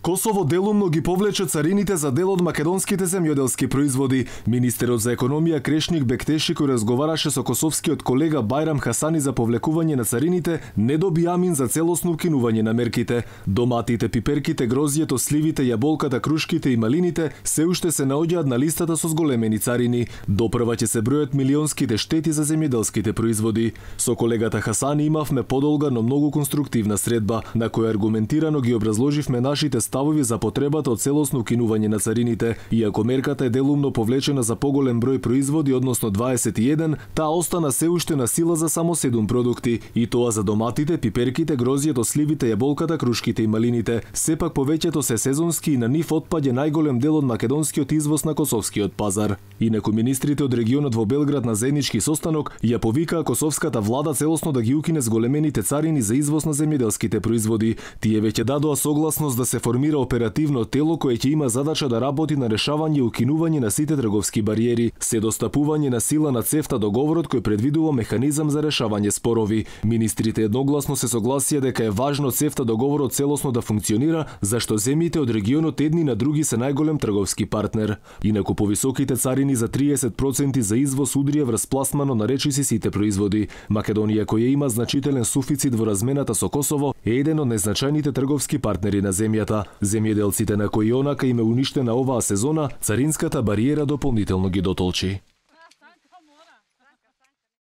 Косово делумно ги повлече царините за дел од македонските земјоделски производи. Министерот за економија Крешник Бектеши, кој разговараше со косовскиот колега Бајрам Хасани за повлекување на царините, не доби амин за целосно укинување на мерките. Доматите, пиперките, грозјето, сливите, јаболката, крушките и малините се уште се наоѓаат на листата со зголемени царини. Допрва ќе се бројат милионските штети за земјоделските производи. Со колегата Хасани имавме подолга, но многу конструктивна средба, на која аргументирано ги образложивме нашите ставови за потребата од целосно укинување на царините. Иако мерката е делумно повлечена за поголем број производи, односно 21, таа остана се уште на сила за само 7 продукти, и тоа за доматите, пиперките, грозјето, сливите, јаболката, крушките и малините. Сепак повеќето се сезонски и на нив отпаѓа најголем дел од македонскиот извоз на косовскиот пазар. Инаку министрите од регионот во Белград на заеднички состанок ја повикаа косовската влада целосно да ги укине зголемените царини за извоз на земјоделските производи. Тие веќе дадоа согласност да се формира оперативно тело кое ќе има задача да работи на решавање и укинување на сите трговски бариери, се достапување на сила на ЦЕФТА договорот кој предвидува механизам за решавање спорови. Министрите едногласно се согласија дека е важно ЦЕФТА договорот целосно да функционира, зашто земјите од регионот едни на други се најголем трговски партнер. Инаку повисоките царини за 30% за извоз удрија врз пласмано на речиси сите производи. Македонија, која има значителен суфицит во размената со Косово, е еден од најзначајните трговски партнери на земјата. Земјоделците на кои онака им е уништена оваа сезона, царинската бариера дополнително ги дотолчи.